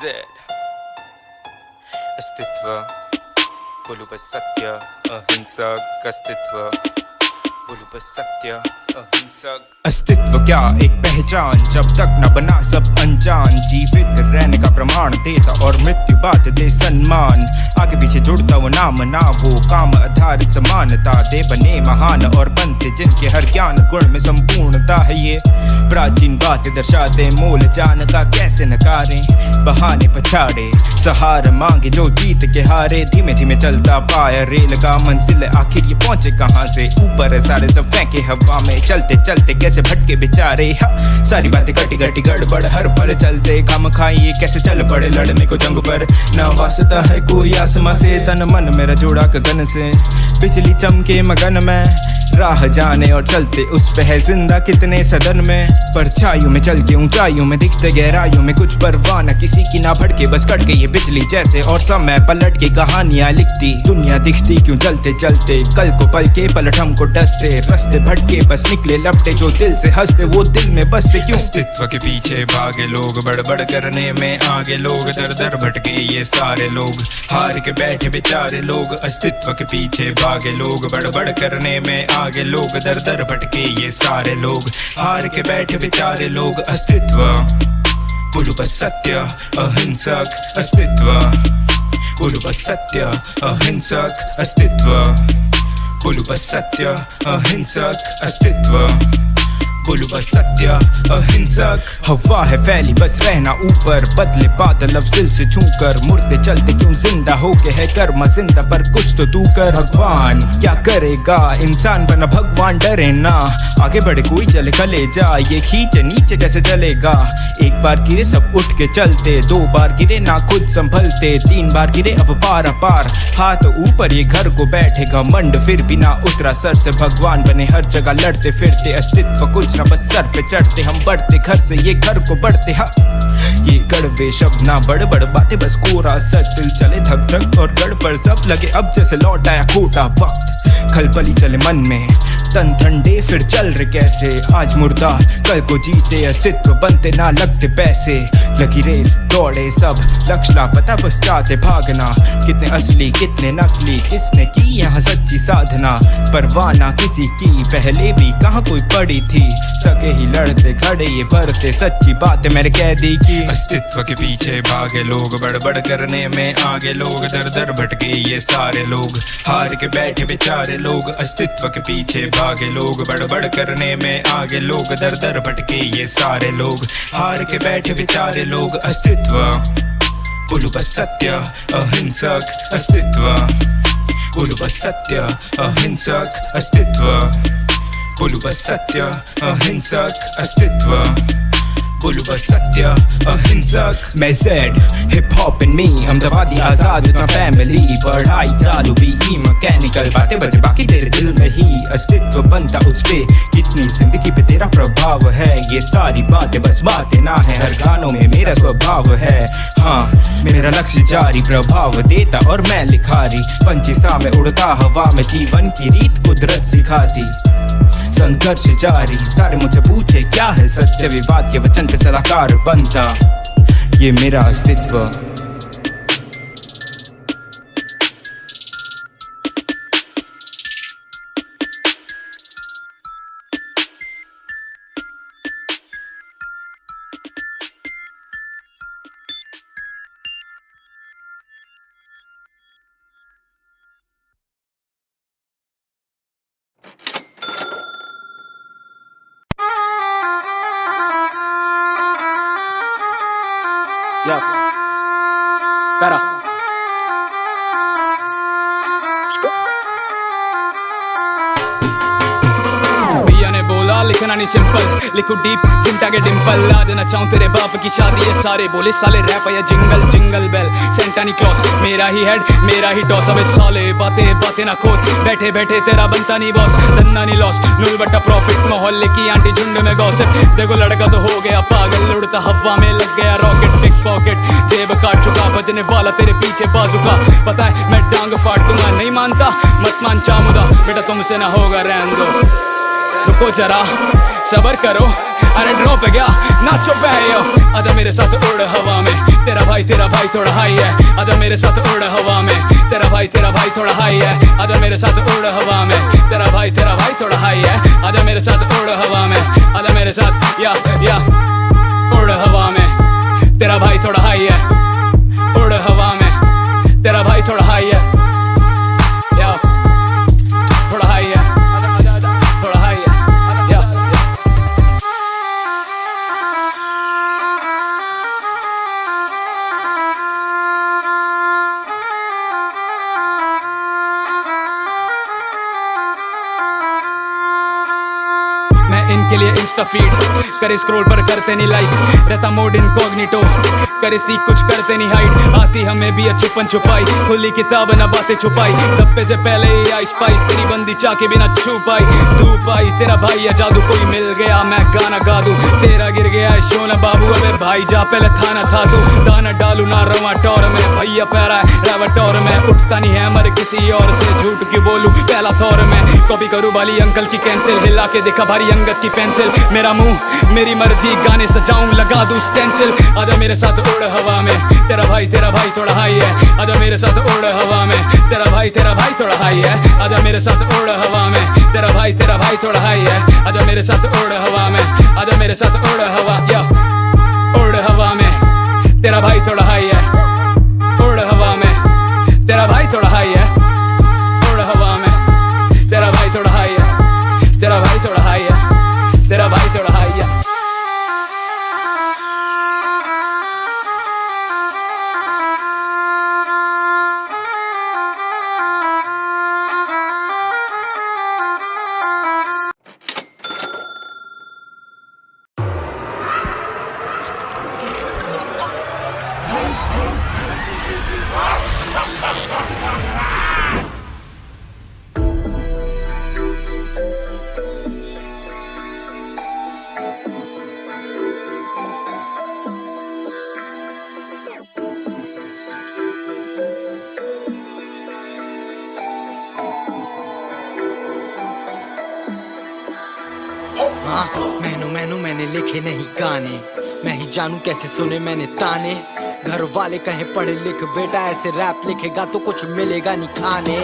Z अस्तित्व बोलू बस सत्य अहिंसक अस्तित्व बोलू बस सत्य अहिंसक अस्तित्व क्या एक पहचान जब तक न बना सब अनजान जीवित रहने का प्रमाण देता और मृत्यु बात दे सम्मान आगे पीछे जुड़ता वो नाम ना वो काम आधारित समानता दे बने महान और बनते जिनके हर ज्ञान गुण में संपूर्णता है ये प्राचीन बातें दर्शाते मोल जान का कैसे नकारें बहाने पछाड़े सहारा मांगे जो जीत के हारे धीमे धीमे चलता पाया रेल का मंजिल आखिर ये पहुंचे कहाँ से ऊपर है सारे सब फेंके हवा में चलते चलते कैसे भटके बेचारे सारी बातें कटी कटी गड़बड़ हर पल चलते खाम खाइए कैसे चल पड़े लड़ने को जंग पर न वास्ता है कोई आसमां से तन मन मेरा जोड़ा गगन से बिजली चमके मगन में राह जाने और चलते उस पे है जिंदा कितने सदन में परछाइयों में चल के ऊंचाइयों में दिखते गहराइयों में कुछ परवाह न किसी की ना भड़के बस कटके ये बिजली जैसे और समय पलट के कहानियां लिखती दुनिया दिखती क्यों चलते चलते कल को पल के पलट हमको डसते रस्ते भटके बस निकले लपटे जो दिल से हंसते वो दिल में बसते क्यों अस्तित्व के पीछे भागे लोग बड़बड़ करने में आगे लोग दर दर भटके ये सारे लोग हार के बैठे बेचारे लोग अस्तित्व के पीछे भागे लोग बड़बड़ करने में आगे लोग दर दर भटके ये सारे लोग हार के बैठे बेचारे लोग अस्तित्व बोलू बस सत्य अहिंसक अस्तित्व बोलू बस सत्य अहिंसक अस्तित्व बोलू बस सत्य अहिंसक अस्तित्व बोलू बस सत्य अहिंसक हवा है फैली बस रहना ऊपर बदले बादल लफ्ज़ दिल से छूकर मुर्दे चलते क्यों जिंदा होके है कर्म जिंदा पर कुछ तो तू कर भगवान क्या करेगा इंसान बना भगवान डरे ना आगे बढ़े कोई चले कले जा ये खींचे नीचे कैसे चलेगा एक बार गिरे सब उठ के चलते दो बार गिरे ना खुद संभलते तीन बार गिरे अब पार पार हाथ ऊपर ये घर को बैठेगा मंड फिर भी ना उतरा सर से भगवान बने हर जगह लड़ते फिरते अस्तित्व कुछ ना बस सर पे चढ़ते हम बढ़ते घर से ये घर को बढ़ते ये कड़वे शब्द ना बड़ बड़ बातें बस कोरा सच दिल चले धक धक और गड़बड़ सब लगे अब जैसे लौट आया खोटा वक्त खलबली चले मन में तन ठंडे फिर चल रहे कैसे आज मुर्दा कल को जीते अस्तित्व बनते ना लगते पैसे लगी रेस दौड़े सब लक्ष्य लापता बस चाहते भागना कितने असली कितने नकली किसने की यहाँ सच्ची साधना परवाना किसी की पहले भी कहाँ कोई पड़ी थी सके ही लड़ते खड़े ये बढ़ते सच्ची बातें मेरे कैदी की अस्तित्व के पीछे भागे लोग बड़बड़ करने में आगे लोग दर दर भटके ये सारे लोग हार के बैठे बेचारे लोग अस्तित्व के पीछे भागे लोग बड़बड़ करने में आगे लोग दर दर भटके ये सारे लोग हार के बैठे बेचारे लोग अस्तित्व बोलू बस सत्य अहिंसक अस्तित्व बोलू बस सत्य अहिंसक अस्तित्व बोलू बस सत्य अहिंसक अस्तित्व बोलू बस सत्य अहिंसक मैं ज़ेड हिप हॉप इन मी अहमदाबादी आजाद इतना फैमिली पढ़ाई चालू बीई मैकेनिकल बातें बचे बाकी तेरे दिल में ही अस्तित्व बनता उस पे कितनी जिंदगी पे तेरा प्रभाव है ये सारी बातें बस बातें ना है हर गानों में मेरा स्वभाव है हाँ मेरा लक्ष्य जारी प्रभाव देता और मैं लिखारी पंचिसा में उड़ता हवा में जीवन की रीत कुदरत सिखाती संघर्ष जारी सारे मुझे पूछे क्या है सत्य विवाद के वचन पे सलाहकार बनता ये मेरा अस्तित्व Yo, better. भैया ने बोला लिखना नहीं सिंपल लिखो डीप सिंटा के डिंपल आज ना चाहूं तेरे बाप की शादी है सारे बोले साले रैप या जिंगल जिंगल बेल सेंटा नहीं क्लॉस मेरा ही हेड मेरा ही टॉस अबे साले बातें बातें ना खोल बैठे बैठे तेरा बनता नहीं बॉस धन्ना नहीं लॉस नूल बट्टा प्रॉफिट मोहल्ले की आंटी झुंड में गॉसिप देखो लड़का तो हो गया पागल उड़ता हवा में लग गया रॉकेट पिक पॉकेट जेब काट चुका बजने वाला तेरे पीछे बाजुका पता है मैं डांग फाड़ दूंगा नहीं मानता मत मान चामुदा बेटा तुमसे ना होगा रहने दो रुको जरा सबर करो, अरे ड्रॉप है क्या, नाचो पहयो। आजा मेरे साथ उड़ हवा में, तेरा भाई थोड़ा हाई है। आजा मेरे साथ उड़ हवा में, तेरा भाई थोड़ा हाई है। आजा मेरे साथ उड़ हवा में, तेरा भाई थोड़ा हाई है। आजा मेरे साथ उड़ हवा में, आजा मेरे साथ या उड़ हवा में, तेरा भाई थोड़ा हाई है। उड़ हवा में, तेरा भाई थोड़ा हाई है, या थोड़ा हाई है, थोड़ा हाई है, या मैं इनके लिए इंस्टा फीड करे स्क्रॉल पर करते नहीं लाइक, रहता मोड इनकॉग्निटो करे सीख कुछ करते नहीं हाइड। आती हमें भी छुपन छुपाई, खुली किताब ना बातें छुपाई। धब्बे से पहले ही आई स्पाइस, तेरी बंदी चाह के बिना छुपाई। धूप आई तेरा भाई है जादू, कोई मिल गया मैं गाना गा दूं। तेरा गिर गया है शोना बाबू, अबे भाई जा पहले थाना था तू। दाना डालू ना रवा टोर में, भैया पैरा है रेवटोर में। उठता नहीं है मर किसी और से, झूठ क्यों बोलूं पहला तौर में। कॉपी करूं बाली अंकल की कैंसिल, हिला के देखा भारी अंगद की पेंसिल। मेरा मुंह मेरी मर्जी, गाने सजाऊं लगा दूं स्टेंसिल। आजा मेरे साथ उड़ हवा में, तेरा भाई थोड़ा हाई है। आजा मेरे साथ उड़ हवा में, तेरा भाई थोड़ा हाई है। आजा मेरे साथ उड़ हवा में, तेरा भाई थोड़ा हाई है। आजा मेरे साथ उड़ हवा में, आजा मेरे साथ उड़ हवा, या उड़ हवा में, तेरा भाई थोड़ा हाई है। उड़ हवा में, तेरा भाई थोड़ा हाई है। उड़ हवा में, तेरा भाई थोड़ा हाई है, तेरा भाई थोड़ा हाई है, तेरा भाई थोड़ा हाई है। मैंने लिखे नहीं गाने, मैं ही जानू कैसे सुने मैंने ताने। घर वाले कहे पढ़ लिख बेटा, ऐसे रैप लिखेगा तो कुछ मिलेगा नहीं खाने।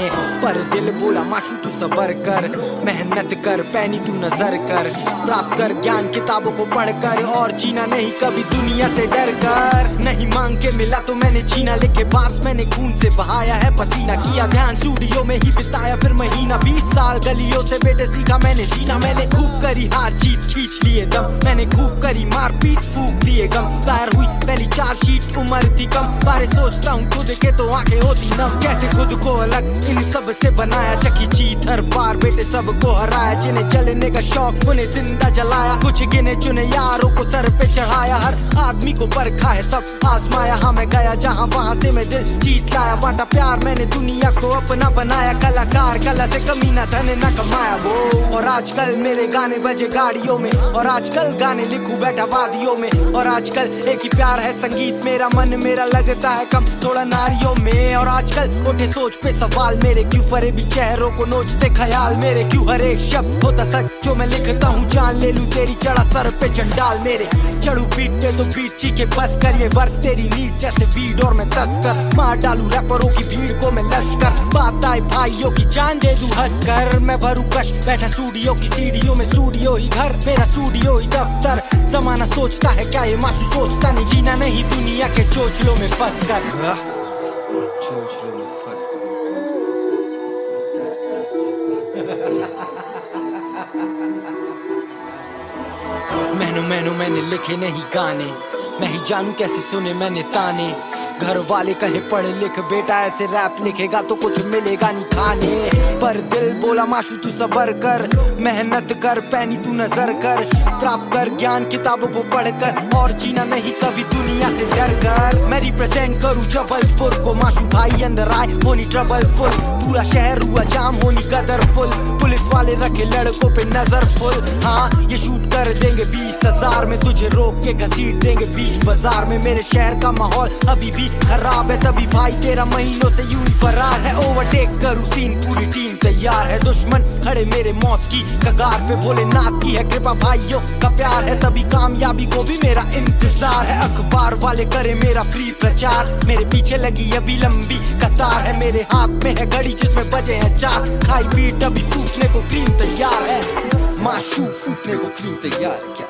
पर दिल बोला माशू तू सबर कर, मेहनत कर पैनी तू नजर कर। प्राप्त कर ज्ञान किताबों को पढ़ कर, और जीना नहीं कभी दुनिया से डर कर। नहीं मांग के मिला तो मैंने जीना, लिखे बार्स मैंने खून से बहाया है पसीना। किया ध्यान स्टूडियो में ही बिताया फिर महीना। 20 साल गलियों से बेटे सीखा मैंने जीना। मैंने खूब करी हार जीत खींच लिए दम, मैंने खूब करी मार पीट फूक दिए गम। दायर हुई पहली चार्जशीट उम्र थी कम, बारे सोचता हूँ खुद के तो आंखें होती नम। कैसे खुद को अलग इन सब से बनाया, चकी जीत हर बार बेटे सबको हराया। जिन्हें जलने का शौक उन्हें जिंदा जलाया, कुछ गिने चुने यारों को सर पे चढ़ाया। हर आदमी को परखा है सब आजमाया, हाँ मैं गया जहाँ वहाँ से मैं दिल जीत लाया। बांटा प्यार मैंने दुनिया को अपना बनाया, कलाकार कला से कमी ना धन ना कमाया वो। और आजकल मेरे गाने बजे गाड़ियों में, और आजकल गाने लिखूं बैठा वादियों में। और आजकल एक ही प्यार है संगीत, मेरा मन मेरा लगता है कम थोड़ा नारियों में। और आजकल उठे सोच पे सवाल मेरे, क्यों फरेबी चेहरों को नोचते ख्याल मेरे। क्यों हर एक शब्द होता सच जो मैं लिखता हूँ, जान ले लूं तेरी चढ़ा सर पे चंडाल मेरे। चढ़ू बीट पे तो बीट चीखे बस कर, ये वर्ष तेरी नीड जैसे बीड और मैं तस्कर। मार डालू रैपरों की भीड़ को मैं लश्कर, बात आए भाइयों की जान दे दूं हंस कर। मैं भरू कश बैठा स्टूडियो की सीढ़ियों में, स्टूडियो ही घर मेरा स्टूडियो ही दफ्तर। जमाना सोचता है क्या ये माशू सोचता नहीं, जीना नहीं दुनिया के चोचलों में फंस कर। चोचलों में फंस कर। मैंने लिखे नहीं गाने, मैं ही जानू कैसे सुने मैंने ताने। घर वाले कहे पढ़ लिख बेटा, ऐसे रैप लिखेगा तो कुछ मिलेगा नहीं खाने। पर दिल बोला माशू तू सबर कर, मेहनत कर पैनी तू नजर कर। प्राप्त कर ज्ञान किताबों को पढ़ कर, और जीना नहीं कभी दुनिया से डर कर। मेरी रिप्रेजेंट करूं जबलपुर को। माशू भाई अंदर आए होनी ट्रबल फुल, पूरा शहर हुआ जाम होनी कदर फुल। पुलिस वाले रखे लड़कों पे नजर फुल। हाँ ये शूट कर देंगे 20,000 में, तुझे रोक के घसीट देंगे बीच बाजार में। मेरे शहर का माहौल अभी भी खराब है, तभी भाई 13 महीनों से यूं ही फरार है। ओवरटेक करूं सीन, पूरी टीम तैयार है। दुश्मन खड़े मेरे मौत की कगार पे, भोलेनाथ की है कृपा, भाइयों का प्यार है, तभी कामयाबी को भी मेरा इंतजार है। अखबार वाले करे मेरा फ्री प्रचार, मेरे पीछे लगी अभी लंबी कतार है। मेरे हाथ में है घड़ी जिसमें बजे हैं 4, खाई पीट अभी फूटने को क्रीम तैयार है। माशू फूटने को क्रीम तैयार है क्या?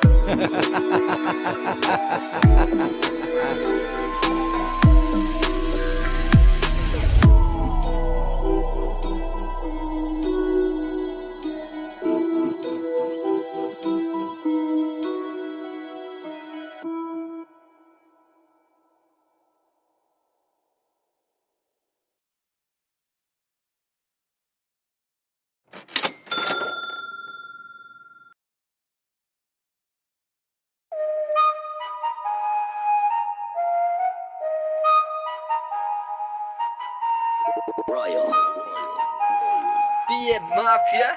Royal. BM Mafia.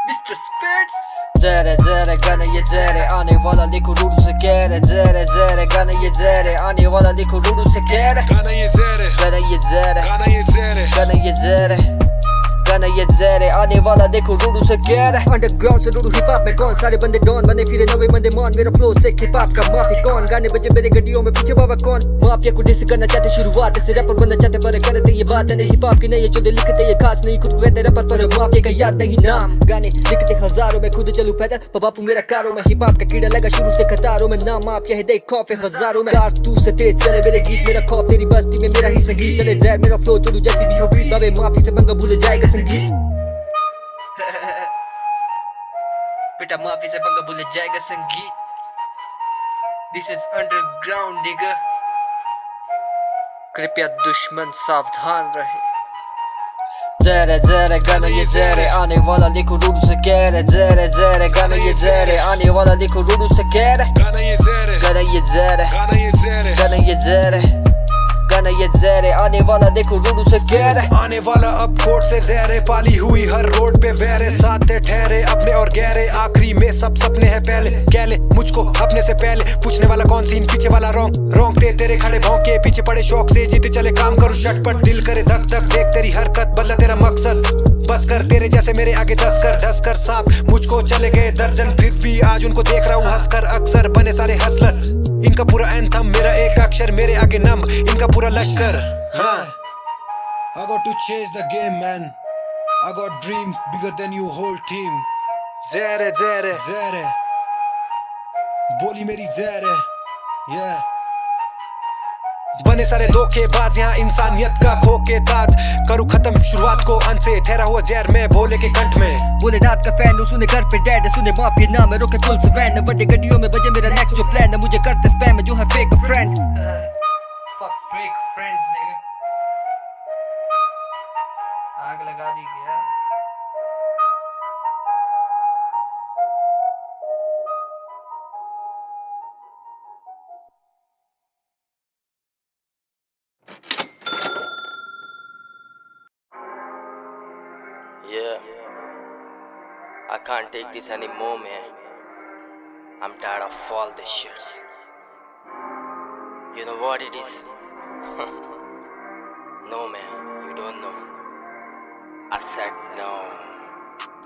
Mr. Spitz. Zere zere gana ye zere, आने वाला लिखो रूडू से कह रहे। Zere zere gana ye zere, आने वाला लिखो रूडू से कह रहे। Gana ye zere, Gana ye zere, gana ye zere, gana ye zere, gana ye zere, आने वाला देखो रूडू से कह रहे। अंडरग्राउंड से रूडू हिप हॉप में कौन, सारे बंदे डॉन बने फिरे नवे बंदे मान। मेरा फ्लो से हिप हॉप का माफी कौन, गाने बजे मेरे गड्डियों में पीछे बाबा कौन। माफिया को डिस करना चाहते शुरुआत से, रैपर बनना चाहते पर करते ये बात नहीं। हिप हॉप की नहीं जो लिखते ये खास नहीं, खुद को कहते रैपर पर माफिया का याद नहीं नाम। गाने लिखते हजारों में, खुद चलूं पैदल पर बापू मेरा कारों में। हिप हॉप का कीड़ा लगा शुरू से कतारों में, नाम माफिया है देख खौफ है हजारों में। कारतूस से तेज चले मेरे गीत, मेरा खौफ तेरी बस्ती में मेरा ही संगीत चले। जहर मेरा फ्लो चलूं जैसी भी हो बीट, बाबे माफी से पंगा भूल जाएगा संगीत। बेटा माफी से पंगा भूल जाएगा संगीत। दिस इज अंडरग्राउंड डिगर, कृपया दुश्मन सावधान रहे। Zere zere gana ye zere, आने वाला लिखो रूडू से कह रहे। Zere zere gana ye zere, आने वाला लिखो रूडू से कह रहे। gana ye zere, Gana ye zere, gana ye zere, gana ye zere, gana ye zere, आने वाला देखो रूडू से कह रहे। आने वाला अब कोर्ट से जहरे, पाली हुई हर रोड पे वहरे, साथ थे ठहरे अपने और गहरे। आखिरी में सब सपने हैं पहले, कह ले मुझको अपने से पहले। पूछने वाला कौन सीन, पीछे वाला रॉन्ग रोंगते तेरे खड़े भौंके, पीछे पड़े शौक से जीते चले काम करूं शटपट। दिल करे धक धक देख तेरी हरकत, बदला तेरा मकसद बस कर। तेरे जैसे मेरे आगे 10 कर सांप मुझको चले गए दर्जन, फिर भी आज उनको देख रहा हूँ हंसकर। अक्सर बने सारे हसलर, इनका पूरा एंथम मेरा एक अक्षर, मेरे आगे नम इनका पूरा लश्कर। हाँ I got to change the game man, I got dream bigger than you whole team. Zere zere zere, बोली मेरी zere, yeah. बने सारे धोखेबाज यहाँ इंसानियत का खो के ताज, करूँ खत्म शुरुआत को अंत से। ठहरा हुआ जहर में भोले के कंठ में। बोले रात का फैन सुने घर पे डैड, सुने माफिया नाम है रोके पुलिस वैन। बड़े गड्डियों में बजे मेरा नेक्स्ट जो प्लान है, मुझे करते स्पैम जो है fake friends. Fuck fake friends ने आग लगा दी गया। Yeah, I can't take this anymore, man. I'm tired of all this shit. You know what it is? No, man, you don't know. I said no.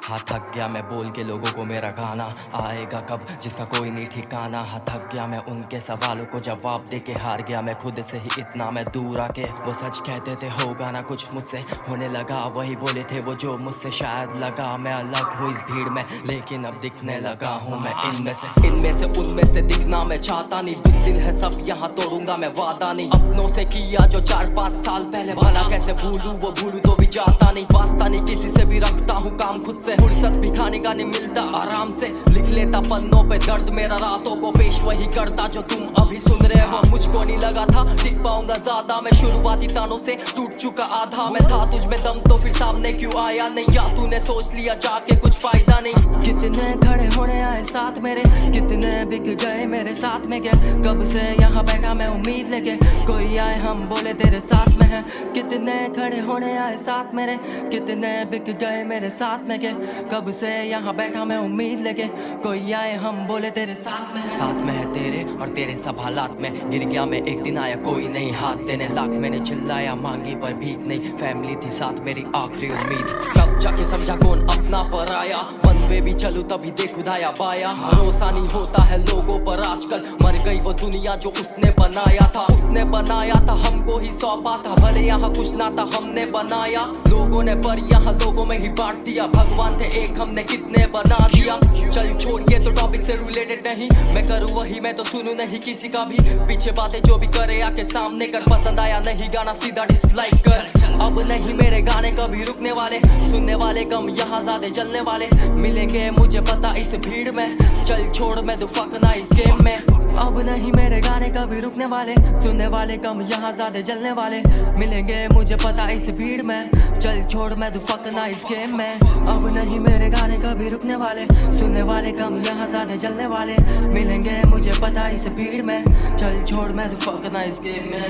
हाँ थक गया मैं बोल के लोगों को मेरा गाना आएगा कब जिसका कोई नहीं ठिकाना। हाँ थक गया मैं उनके सवालों को जवाब दे के, हार गया मैं खुद से ही इतना मैं दूर आके। वो सच कहते थे होगा ना कुछ मुझसे, होने लगा वही बोले थे वो जो मुझसे शायद लगा। मैं अलग हूँ इस भीड़ में लेकिन अब दिखने लगा हूँ मैं इनमें से उनमें से दिखना मैं चाहता नहीं। कुछ दिन है सब यहाँ तोड़ूंगा मैं वादा नहीं। अपनों से किया जो 4-5 साल पहले, भला कैसे भूलूं वो भूलूं तो भी जाता नहीं। वास्ता नहीं किसी से भी रखता हूँ काम खुद से, से, फुर्सत भी खाने का नहीं मिलता आराम से। लिख लेता पन्नों पे दर्द मेरा, रातों को पेश वही करता जो तुम अभी सुन रहे हो। मुझको नहीं लगा था टिक पाऊंगा ज्यादा, मैं शुरुआती तानों से टूट चुका आधा। मैं था तुझ में दम तो फिर सामने क्यों आया नहीं, या तूने सोच लिया जाके कुछ फायदा नहीं। कितने खड़े होने आए साथ मेरे, कितने बिक गए मेरे साथ में गए। कब से यहाँ बैठा मैं उम्मीद लेके, कोई आए हम बोले तेरे साथ में है। कितने खड़े होने आए साथ मेरे, कितने बिक गए मेरे साथ में गए। कब से यहाँ बैठा मैं उम्मीद लेके, कोई आए हम बोले तेरे साथ में है। साथ में है तेरे और तेरे सब हालात में, गिर गया मैं एक दिन आया कोई नहीं हाथ देने। लाख मैंने चिल्लाया मांगी पर भीख नहीं, फैमिली थी साथ मेरी आखिरी उम्मीद। तब जाके समझा कौन अपना पर आया, वन वे भी चलूं तभी देख खुदाया बाया। भरोसा नहीं होता है लोगों पर आजकल, मर गई वो दुनिया जो उसने बनाया था। उसने बनाया था हमको ही सौंपा था, भले यहाँ कुछ ना था हमने बनाया लोगों ने, पर यहाँ लोगों में ही बांट दिया। भगवान थे एक हमने कितने बना दिया। चल छोड़ ये तो टॉपिक से रिलेटेड नहीं, मैं करूँ वही मैं तो सुनूं नहीं किसी का भी। पीछे बातें जो भी करे आके सामने कर, पसंद आया नहीं गाना सीधा डिसलाइक कर। अब नहीं मेरे गाने कभी रुकने वाले, सुनने वाले कम यहाँ ज्यादा जलने वाले। मिलेंगे मुझे पता इस भीड़ में, चल छोड़ मैं तो फक ना इस गेम में। अब नहीं मेरे गाने कभी रुकने वाले, सुनने वाले कम यहाँ ज्यादा जलने वाले। मिलेंगे मुझे पता इस भीड़ में, चल छोड़ मैं तो फक ना इस गेम में। अब नहीं मेरे गाने कभी रुकने वाले, सुनने वाले कम यहाँ ज्यादा जलने वाले। मिलेंगे मुझे पता इस भीड़ में, चल छोड़ मैं तो फक ना इस गेम में।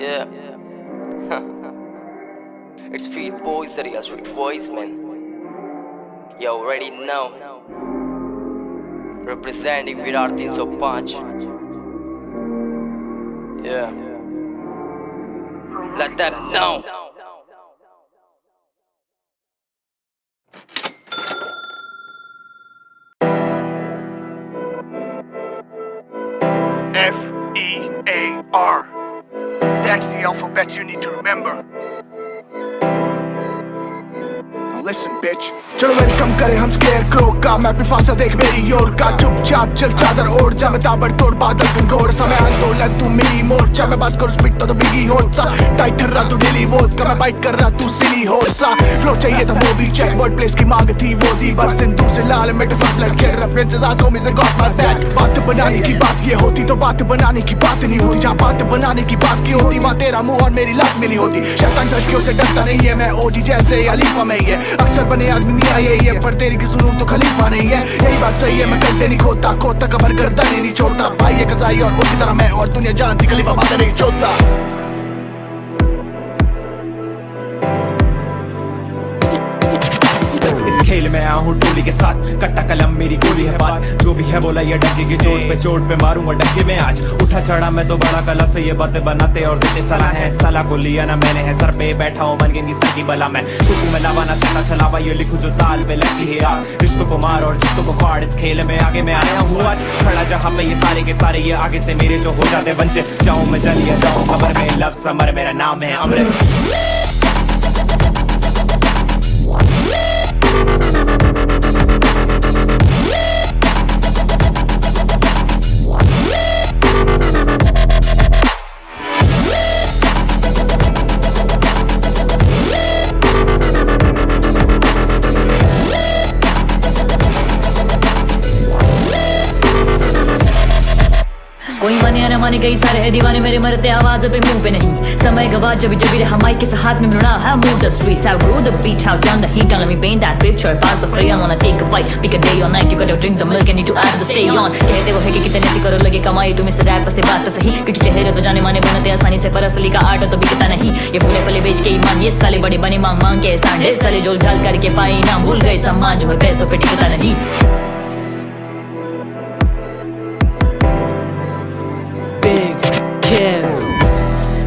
Yeah. It's Feed Boys, the real street voice, man. You already know. Representing Virar 305. Yeah. Let them know. F-E-A-R. That's the alphabet you need to remember. Listen bitch, चलो वेलकम करें हम square crow का। मैं भी फांसा देख मेरी ओर का, चुपचाप चल चादर ओढ़ जा। मैं ताबड़तोड़ बादल तुम घोड़ सा, मैं आंदोलन तू मिली मोर्चा। मैं बात करूँ स्पीड तो बिगी हो सा, टाइट कर रहा तू ढीली वोट का। मैं बाइट कर रहा तू सिली हो सा, फ्लो चाहिए था वो भी चेक। वर्ड प्लेस की मांग थी वो दी, बस सिंदूर से लाल मेटे फर्स्ट लग गए रेफरेंसेस आंखों में दे गॉट माय बैक। बात बनाने की बात ये होती तो बात बनाने की बात नहीं होती। जहाँ बात बनाने की बात की होती वहाँ तेरा मुंह और मेरी लात मिली होती। शैतान धशकियों से डरता नहीं है मैं, ओजी जैसे अलीफा में ही है। अक्सर बने आदमी यही है, पर तेरी की सुनूं तो खलीफा नहीं है। यही बात सही है, मैं करते नहीं खोता, खोता कबर करता नहीं छोड़ता। भाई है कसाई और उसी तरह मैं, और दुनिया जानती खलीफा बातें नहीं छोड़ता। खेल में आया हूँ टोली के साथ, कट्टा कलम मेरी गोली है बात। जो भी है बोला ये डंके की चोट पे मारूंगा डंके में आज। उठा चढ़ा मैं तो बड़ा कला से, ये बातें बनाते और देते सलाह है। सलाह को लिया ना मैंने है, सर पे बैठा हूँ बन गई सर की बला। मैं कुकू में लावा ना सीधा चलावा, ये लिखूं जो ताल पे लगती है यार। रिश्तों को मार और जिस्तों को फाड़, इस खेल में आगे मैं आया हूँ आज। खड़ा जहाँ पे ये सारे के सारे, ये आगे से मेरे जो हो जाते बंचे। जाऊँ मैं चलिए जाऊँ खबर में, लव समर मेरा नाम है अमृत। कोई माने या न माने, कई सारे है दीवाने मेरे, मरते आवाज पे मुंह पे नहीं। समय गवा जब रहा माइक के हाथ में मृणा। How move the streets, how groove the beat, how down the heat, don't let me paint that picture. Pass the fray, I wanna take a fight, pick a day or night, you gotta drink the milk and need to add the stay on. कहते वो है कि कितने सी करो लगे कमाई, तुम्हें से रैप से बात तो सही। क्योंकि चेहरे तो जाने माने बनते आसानी से, पर असली का आर्ट तो बिकता नहीं। ये फूले फले बेच के ईमान, ये साले बड़े बने मांग मांग के सांडे। साले जोल झाल करके पाई ना, भूल गए सम्मान जो है पैसों पे टिकता नहीं।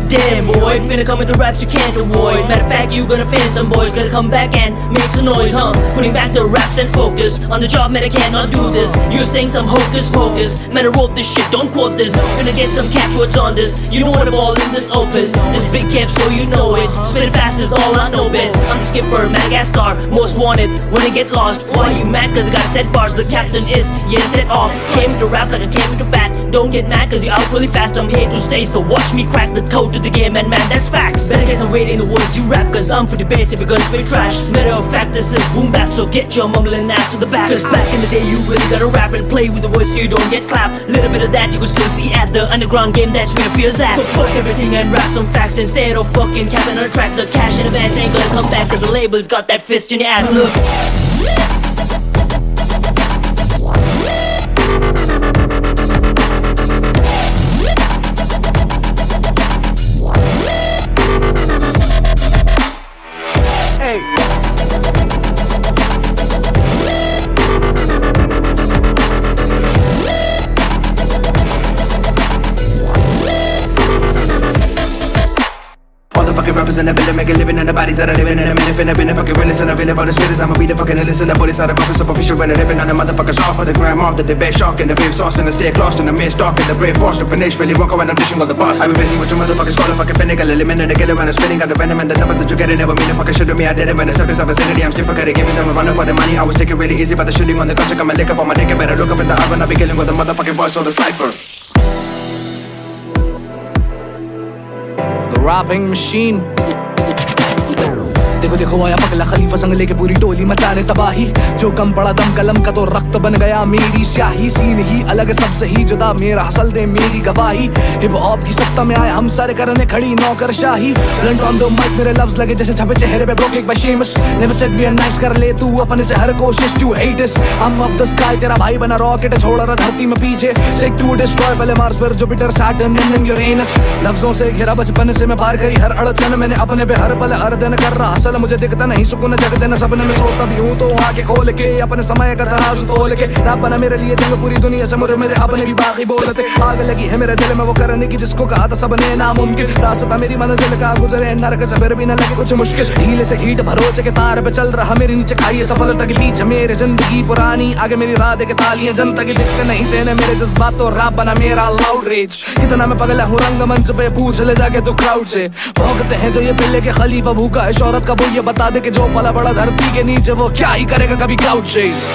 Damn boy, finna come with the raps you can't avoid. Matter of fact, you gonna offend some boys. Gotta come back and make some noise, huh? Putting back the raps and focus on the job, man, I cannot do this. You think some hocus pocus, man, I wrote this shit, don't quote this. Finna get some catch what's on this. You know what I'm all in this opus. This big camp, so you know it. Spitting fast is all I know best. I'm the skipper, Madagascar, most wanted. When I get lost, why you mad? Cause I got set bars, the captain is, yeah, set off. Came to rap like I came to bat. don't get mad cause you're out really fast. I'm here to stay, so watch me crack the code to the game, and man, that's facts. Better get some weight in the words you rap, cause I'm for the bass if you're gonna spit trash. Matter of fact, this is boom bap, so get your mumbling ass to the back. Cause back in the day you really gotta rap and play with the words so you don't get clapped. Little bit of that you can still see at the underground game, that's where the fear's at. So fuck everything and rap some facts instead of fucking capping on a track. The cash in advance ain't gonna come back cause the label's got that fist in your ass, look. Rappers in the building, make a living in the bodies that are living in a minute. Finna been a fucking realist and I really about the spirits. I'ma be the fucking illest in the police out of office. Superficial when I'm living on the motherfuckers off of the gram off the debate. Shock in the babe sauce in the sick, lost in the mist. Dark in the brave force to finish. Really walk when I'm dishing all the boss. I've been busy with your motherfuckers calling fucking pinnacle. Eliminate the killer when I'm spinning. Got the venom and the numbers that you get. It never mean a fucking shit to me. I did it when the step is up vicinity. I'm still forgetting. Giving them a run for the money. I was taking really easy, but the shooting on the gun. Come and lick up on my dick. Better look up in the eye when I be killing with the motherfucking voice or the cipher. The rapping machine. देखो देखो आया पगला खलीफा संग लेके पूरी टोली मचाने तबाही जो कम पड़ा दम कलम का तो रक्त बन गया मेरी स्याही सीन ही अलग सबसे ही जुदा मेरा हसल दे मेरी गवाही हिप हॉप की सत्ता में आए हम सर करने खड़ी नौकरशाही ब्लंट ऑन द माइक मेरे लफ्ज लगे जैसे छपे चेहरे पे broke by shames never said be nice कर ले तू अपने से हर कोशिश to hate us I am of the sky तेरा भाई बना रॉकेट छोड़ रहा धरती में पीछे सेट टू डिस्ट्रॉय पहले मार्स पर जुपिटर सैटर्न एंड यूरेनस लफ्जों से घेरा बचपन से मैं पार करी हर अड़चन मैंने अपने पे हर पल हर दिन कर रहा हसल मुझे दिखता नहीं सुकून जग देना सपने में सोता भी हूँ तो आके खोल के अपने समय का तराजू तोल के रब बना मेरे लिए जंग पूरी दुनिया से मुझे मेरे अपने भी बाकी बोलते आग लगी है मेरे दिल में वो करने की जिसको कहा था सबने नामुमकिन रास्ता मेरी मंजिल का गुजरे नरक से फिर भी न लगे कुछ मुश्किल ढीले से ईंट भरोसे के तार पे चल रहा मेरे नीचे खाइए सफलता के पीछे मेरे जिंदगी पुरानी आगे मेरी रात के तालियां जनता की दिक्कत नहीं देने मेरे जज्बात तो रब बना मेरा लाउड रेज कितना मैं पगला हूँ रंगमंच पे पूछ ले जाके तू क्राउड से भौंकते हैं जो ये पिल्ले के खलीफा भूखा है शोहरत का वो ये बता दे कि जो पला बड़ा धरती के नीचे वो क्या ही करेगा कभी क्लाउड चेज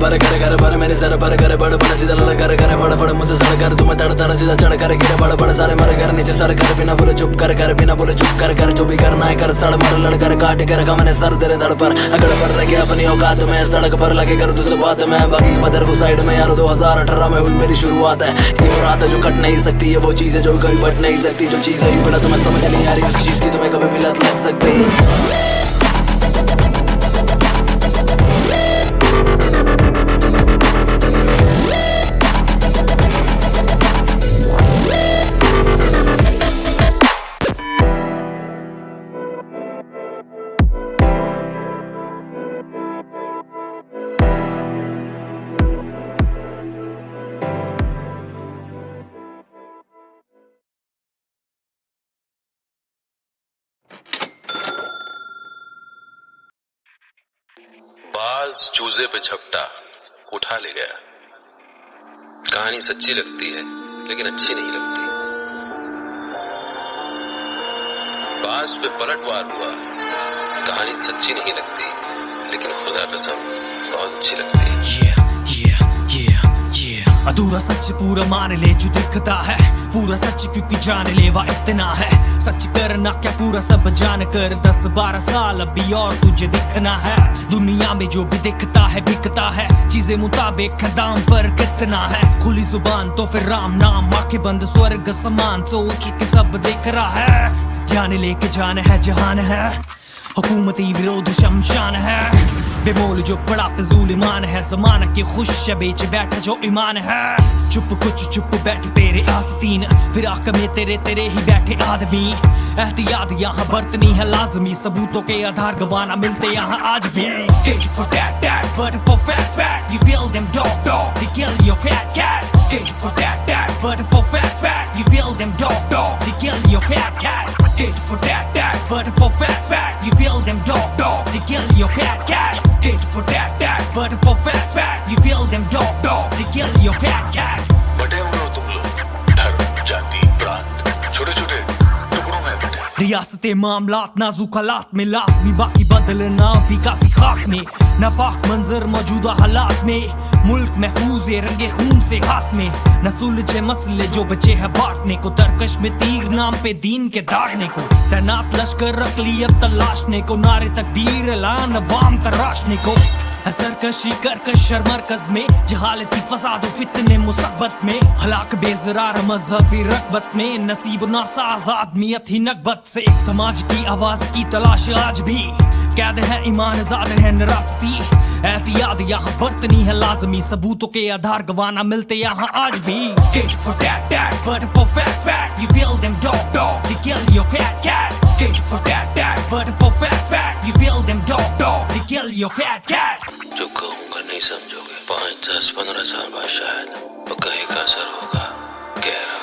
बड़े करे करे बड़े मेरे सर पर करे बड़े बड़े सीधा लड़ करे करे बड़े बड़े मुझे सड़ कर तुम्हें तड़ तड़ सीधा चढ़ कर गिरे बड़े बड़े सारे मरे घर नीचे सर कर बिना बोले चुप कर बिना बोले चुप कर जो भी करना है कर सड़ मर लड़ कर काट के रखा मैंने सर तेरे धड़ पर अगड़ पर रखे अपनी औकात में सड़क पर लगे कर दूसरे बात में बाकी बदर को साइड में यार 2018 में हुई मेरी शुरुआत है ये वो रात है जो कट नहीं सकती है वो चीज है जो कभी बट नहीं सकती जो चीज है ये बड़ा तुम्हें समझ नहीं आ रही उस चीज की तुम्हें कभी भी लत लग सकती बाज चूजे पे झपटा उठा ले गया। कहानी सच्ची लगती है लेकिन अच्छी नहीं लगती। बाज पे पलटवार हुआ, कहानी सच्ची नहीं लगती लेकिन खुदा कसम बहुत अच्छी लगती है। अधूरा सच पूरा मान ले जो दिखता है, पूरा सच क्योंकि जान लेवा इतना है। सच करना क्या पूरा सब जान कर 10-12 साल अभी और तुझे दिखना है। दुनिया में जो भी दिखता है बिकता है, चीजें मुताबिक दाम पर कितना है। खुली जुबान तो फिर राम नाम, आंखें बंद स्वर्ग समान सोच के सब देख रहा है। जान लेके जान है जहान है, हुकूमती विरोध शमशान है। बेमोल जो बड़ा फजूल ईमान है, जमाना की खुश बेच बैठा जो ईमान है। चुप कुछ चुप बैठे तेरे आस्तीन, फिराक में तेरे तेरे ही बैठे आदमी। एहतियात यहाँ बरतनी है लाजमी, सबूतों के आधार गवाना मिलते यहाँ आज भी। Get for that, but for fat, you build them dog, they kill your cat. Get for that, but for fat, you build them dog, they kill your cat. Get for that, but for fat, you build them dog, they kill your cat. Get for that, but for fat, you build them dog, they kill your cat. बटे हुए हो तुम लोग, धर्म जाति प्रांत छोटे छोटे टुकड़ों में बटे। रियासते मामलात नाजुक हालात में लाजमी बाकी बंद बादल ना भी काफी खाक में, नापाक मंजर मौजूदा हालात में, मुल्क महफूज है रंगे खून से हाथ में, न सुलझे मसले जो बचे हैं बांटने को, तरकश में तीर नाम पे दीन के दागने को, तैनात लश्कर अक़लियत तलाशने को, नारे तकबीर ऐलान अवाम तराशने को, सरकशी करकश मरकज में, जहालती फसाद फितने मुसब्बत में, हलाक बेजरार मजहबी रगबत में, नसीब नासा आजाद मियत ही नकबत से, समाज की आवाज की तलाश आज भी, कैद है ईमान ज़ाद है नरासती, एहतियात यहाँ बरतनी है लाजमी, सबूतों के आधार गवाना मिलते यहाँ आज भी। Get for that, but for fat, you kill them dog, you kill your cat. Get for that, but for fat, you kill them dog, you kill your cat. जो कहूँगा नहीं समझोगे, 5, 10, 15 साल बाद शायद वो कहीं का असर होगा, कह रहा हूँ।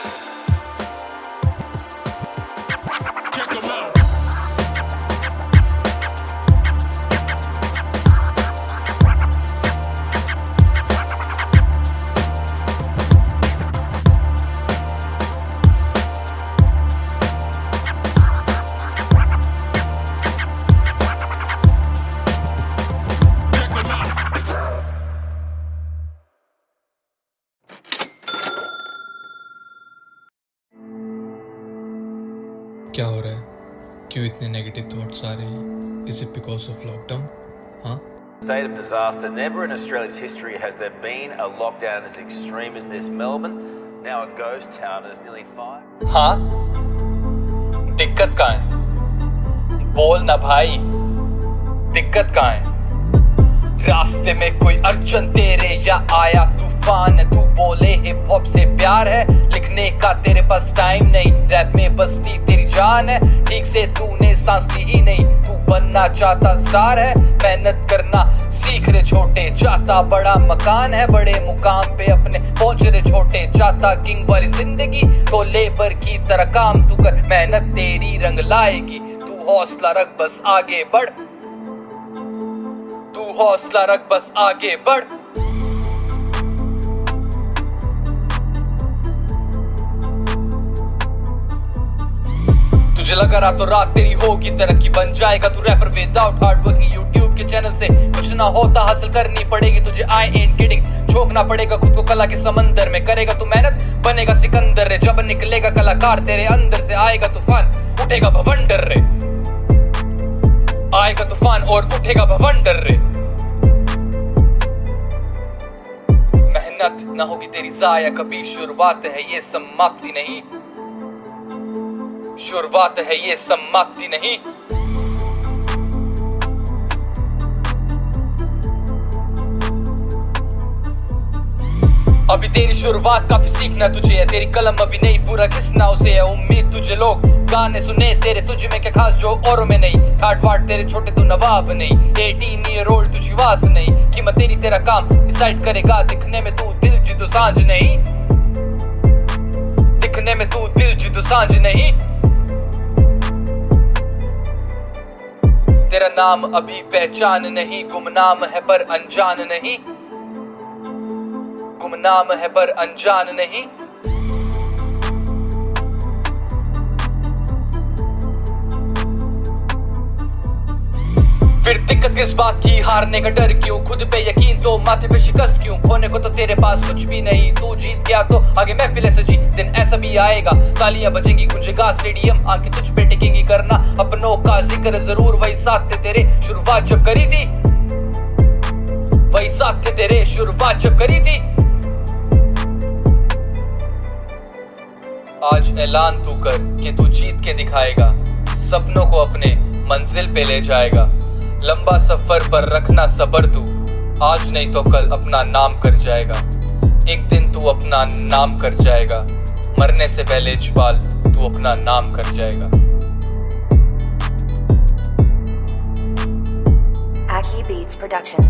क्या हो रहा है? क्यों इतने नेगेटिव थॉट्स आ रहे हैं? Is it because of lockdown? हाँ? State of disaster. Never in Australia's history has there been a lockdown as extreme as this. Melbourne, now a ghost town, is nearly 5. हाँ? दिक्कत कहाँ है? बोल ना भाई, दिक्कत कहाँ है? रास्ते में कोई अड़चन तेरे या आया तूफान है, तू बोले हिप हॉप से प्यार है, लिखने का तेरे पास टाइम नहीं, रैप में बसती तेरी जान है, ठीक से तूने सांस ली ही नहीं, तू बनना चाहता स्टार है, मेहनत करना सीख रे छोटे, चाहता बड़ा मकान है, बड़े मुकाम पे अपने पहुंच रे छोटे, चाहता किंग वाली जिंदगी तो लेबर की तरह काम तू कर, मेहनत तेरी रंग लाएगी, तू हौसला रख बस आगे बढ़, तू हौसला रख बस आगे बढ़। तुझे लगा रातों रात तेरी होगी तरक्की, बन जाएगा तू rapper without hard working, YouTube के चैनल से कुछ ना होता, हासिल करनी पड़ेगी तुझे, आई एंट किडिंग, झोंकना पड़ेगा खुद को कला के समंदर में, करेगा तू मेहनत बनेगा सिकंदर रे, जब निकलेगा कलाकार तेरे अंदर से, आएगा तूफान उठेगा भवंडर रे, आएगा तूफान और उठेगा भवंडर रे। मेहनत ना होगी तेरी जाया कभी, शुरुआत है ये समाप्ति नहीं, शुरुआत है ये समाप्ति नहीं। अभी तेरी शुरुआत काफी सीखना तुझे है, तेरी कलम अभी नहीं, पूरा घिसना उसे है, उम्मीद तुझे लोग गाने सुने तेरे, तुझ में क्या खास जो औरों में नहीं, ठाट वाट तेरे छोटे तू नवाब नहीं, 18 ईयर ओल्ड तू शिवास नहीं, कीमत तेरी तेरा काम डिसाइड करेगा, दिखने में तू दिल जीतो सांझ नहीं, दिखने में तू दिल जीतो सांझ नहीं। तेरा नाम अभी पहचान नहीं, गुमनाम है पर अनजान नहीं, गुमनाम है पर अनजान नहीं। फिर दिक्कत किस बात की, हारने का डर क्यों, खुद पे यकीन तो माथे पे शिकस्त क्यों, खोने को तो तेरे पास कुछ भी नहीं, तू जीत गया तो आगे महफिल ऐसे जी, दिन ऐसा भी आएगा, तालियां बजेंगी गूंजेगा स्टेडियम, आंखें तुझ पे टिकेंगी, करना अपनों का जिक्र जरूर, वही साथ थे तेरे शुरुआत जब करी थी, वही साथ थे तेरे शुरुआत जब करी थी। आज ऐलान तू कर कि तू जीत के दिखाएगा, सपनों को अपने मंजिल पे ले जाएगा, लंबा सफर पर रखना सब्र तू, आज नहीं तो कल अपना नाम कर जाएगा, एक दिन तू अपना नाम कर जाएगा, मरने से पहले इजबाल तू अपना नाम कर जाएगा। Aki Beats Productions.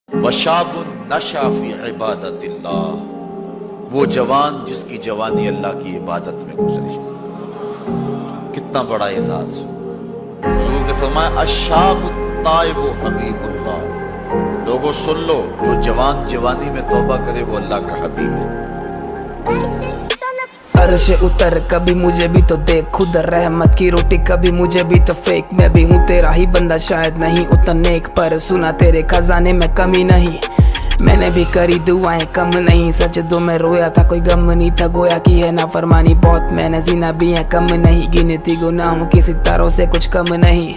वशाबुन नशा फी इबादतिल्लाह वो जवान जिसकी जवानी अल्लाह की इबादत में गुजरी। कितना बड़ा एजाज। हुजूर ने फरमाया अशाबु ताइबु हबीबुल्लाह, लोगों सुन लो, जो जवान जवानी में तौबा करे वो अल्लाह का हबीब है। अर्श उतर कभी मुझे भी तो देख, खुद रहमत की रोटी कभी मुझे भी तो फेंक। मैं भी हूँ तेरा ही बंदा, शायद नहीं उतना नेक, पर सुना तेरे खजाने में कमी नहीं। मैंने भी करी दुआएं कम नहीं, सजदों में रोया था कोई गम नहीं था। गोया की है नाफरमानी बहुत मैंने, जीना भी है कम नहीं। गिनती गुनाहों की सितारों से कुछ कम नहीं।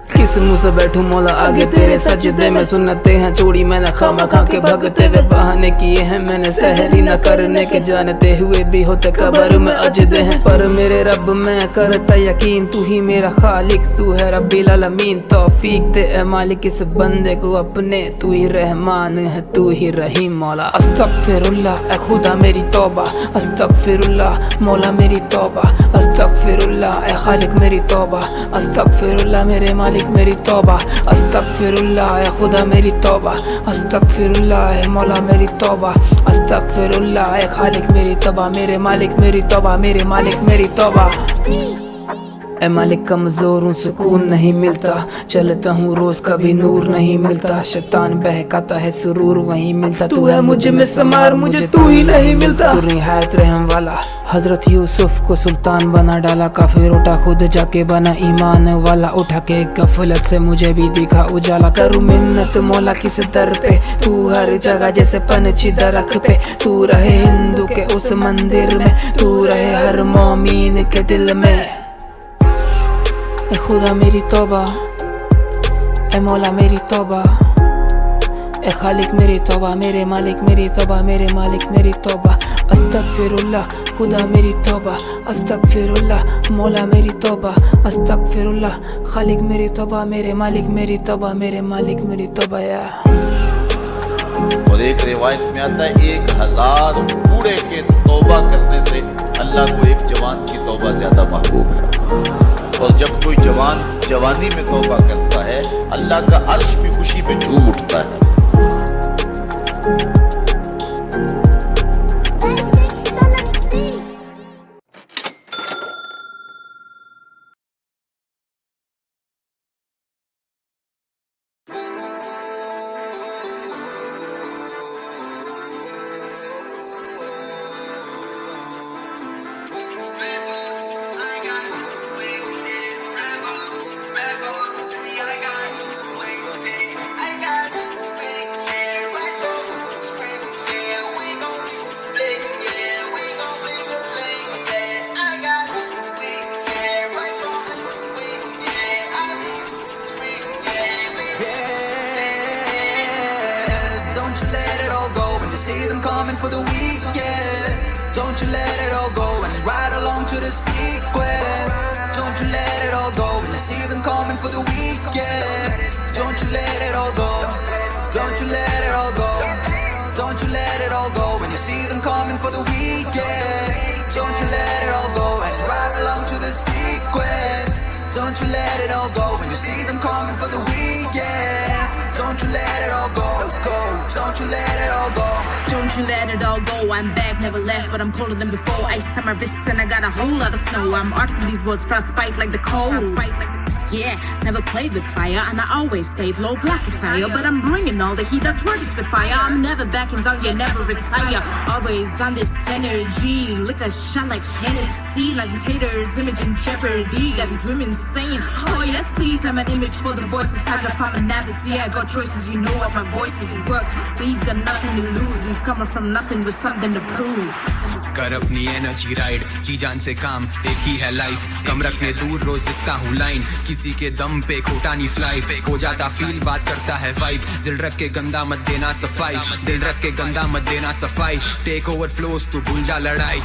किस मुंह से बैठूं मौला आगे तेरे सजदे में, सुन्नते हैं चोरी मैंने खामा खा के भगते हुए बहाने किए हैं मैंने सहरी न करने के, जानते हुए भी होते कब्र में अजदे हैं। पर मेरे रब मैं करता यकीन, तू ही मेरा खालिक, तू है रब्बिल आलमीन। तौफीक दे ए मालिक इस बंदे को अपने, तू ही रहमान है तू ही रहीम मौला। अस्तगफिरुल्लाह ए खुदा मेरी तौबा, अस्तगफिरुल्लाह मौला मेरी तौबा, अस्तगफिरुल्लाह ए खालिक मेरी तौबा, अस्तगफिरुल्लाह मेरे मालिक मेरी तौबा, अस्तगफिरुल्लाह ए खुदा मेरी तौबा, अस्तगफिरुल्लाह ए मौला मेरी तौबा, अस्तगफिरुल्लाह ए खालिक मेरी तौबा, मेरे मालिक मेरी तौबा, मेरे मालिक मेरी तौबा। ए मालिक कमजोर हूँ सुकून नहीं मिलता, चलता हूँ रोज कभी नूर नहीं मिलता। शैतान बहकाता है सुरूर वहीं मिलता, तू है मुझे में समार मुझे तू ही नहीं मिलता। तू निहायत रहम वाला, हजरत यूसुफ को सुल्तान बना डाला, काफिर उठा खुद जाके बना ईमान वाला। उठा के गफलत से मुझे भी दिखा उजाला, करूँ मिन्नत मौला किस दर पे, तू हर जगह जैसे पंछी दरख्त पे। तू रहे हिंदू के उस मंदिर में, तू रहे हर मोमीन के दिल में। ए खुदा मेरी तौबा, ए मौला मेरी तौबा, ए खालिक मेरी तौबा, मेरे मालिक मेरी तौबा, मेरे मालिक मेरी तौबा। अस्तगफिरुल्लाह खुदा मेरी तौबा, अस्तगफिरुल्लाह मौला मेरी तौबा, अस्तगफिरुल्लाह खालिक मेरी तौबा, मेरे मालिक मेरी तौबा, मेरे मालिक मेरी तौबा। या और एक रिवायत में आता है 1000 बूढ़े के तौबा करने से अल्लाह को एक जवान की तौबा ज्यादा महबूब है। और जब कोई जवान जवानी में तौबा करता है अल्लाह का अर्श भी खुशी में झूम उठता है। For the weekend, don't you let it all go and ride along to the sequence. Don't you let it all go when you see them coming for the weekend. Don't you let it all go. Don't you let it all go. Don't you let it all go when you see them coming for the weekend. Don't you let it all go and ride along to the sequence. Don't you let it all go when you see them coming for the weekend. Don't you let it all go, go. Don't you let it all go. Don't you let it all go. I'm back, never left, but I'm colder than before. Ice on my wrists and I got a whole lot of snow. I'm arting these words, frostbite like the cold. Yeah, never played with fire and I always stayed low black attire. But I'm bringing all the heat, that's word is with fire. I'm never backing down, yeah, never retire. Always on this energy, lick a shot like Hennessy. Like these haters, image in jeopardy. Got these women saying, oh yes please, I'm an image for the voices. Catch up, I'm an abyss, yeah, I got choices. You know what my voice is, it worked. We've got nothing to lose, it's coming from nothing with something to prove. कर अपनी energy ride, जी जान से काम एक ही है life. कम रखने दूर रोज लिखता हूँ लाइन, किसी के दम पे खोटा नहीं फ्लाइट। हो जाता फील बात करता है वाइब, दिल रख के गंदा मत देना सफाई, दिल रख के गंदा मत देना सफाई। टेक ओवर फ्लोस तू भूल जा लड़ाई,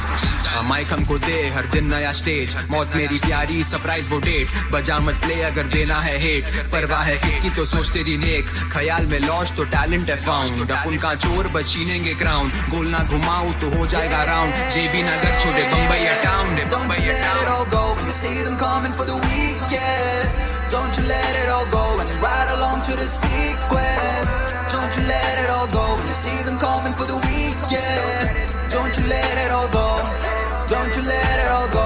माइक हमको दे हर दिन नया स्टेज। मौत मेरी प्यारी सरप्राइज वो डेट, बजा मत प्ले अगर देना है हेट। परवाह है किसकी तो सोच तेरी नेक, ख्याल में लॉस तो टैलेंट है फाउंड। अब उनका चोर बस छीनेंगे क्राउन, गोल ना घुमाऊं तो हो जाएगा राउंड। JB नगर छोड़े Bombay town, Bombay town. When you see them coming for the weekend, don't you let it all go and ride along to the sequence. Don't you let it all go when you see them coming for the weekend. Don't you let it all go. Don't you let it all go.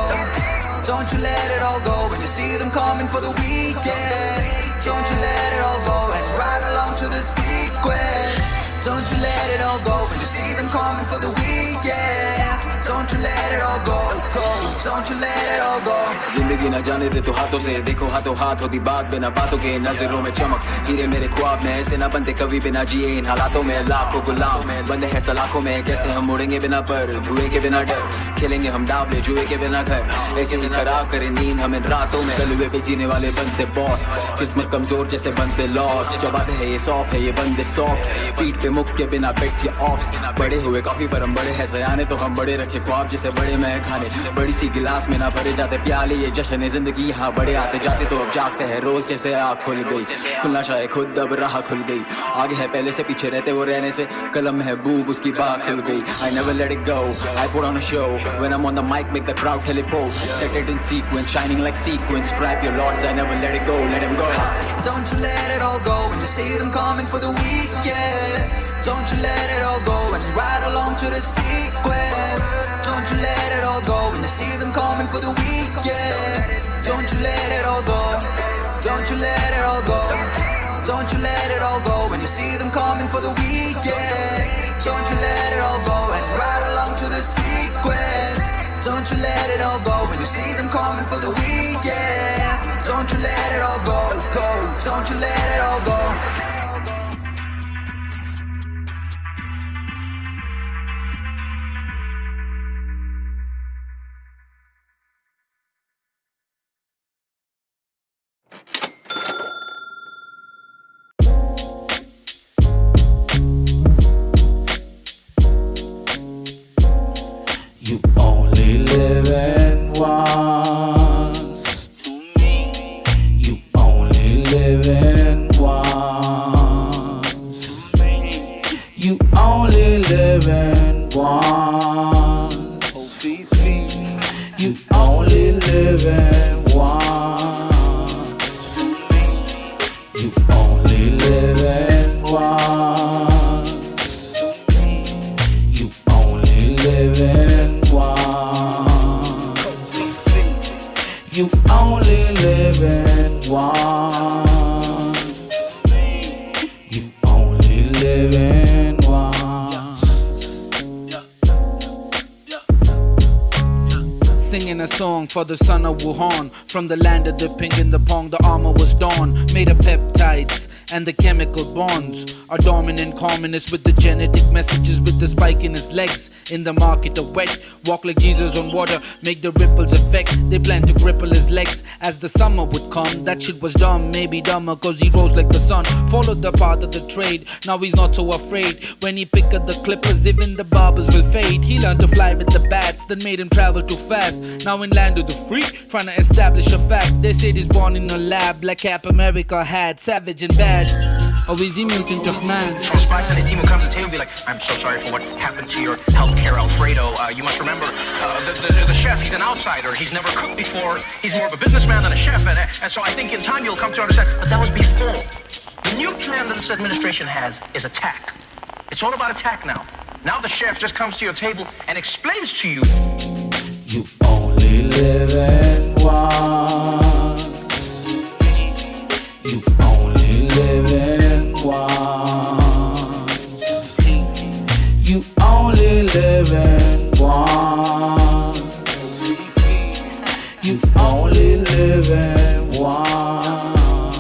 Don't you let it all go. When you see them coming for the weekend, don't you let it all go and ride along to the sequence. Don't you let it all go. When you see them coming for the weekend, don't you let it all go. Don't you let it all go. जिंदगी न जाने दे तो हाथों से देखो हाथों हाथ होती बात बिना बातों के नजरों में चमक हीरे मेरे ख्वाब में ऐसे ना बनते कभी बिना जिए इन हालातों में लाखों गुलाम में बंदे हैं सलाखों में कैसे हम उड़ेंगे बिना पर धुएं के बिना डर खेलेंगे हम डावले जुए के बिना घर ऐसे ही खराब करे नींद हम इन रातों में कलुए पे जीने वाले बनते बॉस किस्मत कमजोर जैसे बनते लॉस चबाते है ये सॉफ्ट है ये बंदे सॉफ्ट पीठ पे मुख के बिना पेट्स या ऑफ्स बड़े हुए काफी पर हम बड़े हैं सयाने तो हम बड़े रखे ख्वाब जैसे बड़े मैं खाने बड़ी सी गिलास में ना भरे जाते प्याले ये जश्न है जिंदगी यहाँ बड़े आते जाते तो अब जागते हैं रोज जैसे आँख खुल गई खुलना शायद खुद अब राह खुल गई आगे है पहले से पीछे रहते वो रहने से कलम है बूब उसकी बात खुल गई I never let it go I put on a show when I'm on the mic make the crowd teleport set it in sequence shining like sequence strap your lords I never let it go let him go. Don't you let it all go when you see them coming for the weekend. Don't you let it all go and ride along to the sequence. Don't you let it all go when you see them coming for the weekend. Don't you let it all go. Don't you let it all go. Don't you let it all go when you see them coming for the weekend. Don't you let it all go and ride along to the sequence. Don't you let it all go when you see them coming for the weekend. Don't you let it all go, go. Don't you let it all go. You only live in once. You only live in once. You only live in once. You only live in once. You only live in once. You only live in once. You only live in once. You only live in once. Singing a song for the son of Wuhan. From the land of the pink and the pong, the armor was dawn. Made of peptides and the chemical bonds. Are dominant communists with the genetic messages with the spike in his legs. In the market of wet, walk like Jesus on water, make the ripples affect. They plan to cripple his legs as the summer would come. That shit was dumb, maybe dumber cause he rose like the sun. Followed the path of the trade, now he's not so afraid. When he picked up the clippers, even the barbers will fade. He learned to fly with the bats, that made him travel too fast. Now in land of the free, trying to establish a fact. They said he's born in a lab, like Cap America had. Savage and bad, or is he mutant of man? Some spies on the team will come to the table and be like, I'm so sorry for what happened to your healthcare, Alfredo. You must remember, the chef, he's an outsider. He's never cooked before. He's more of a businessman than a chef. And so I think in time you'll come to understand, but that was before. The new plan that this administration has is attack. It's all about attack now. Now the chef just comes to your table and explains to you. You only live in once. You only live in once. You only live in once. You only live in once.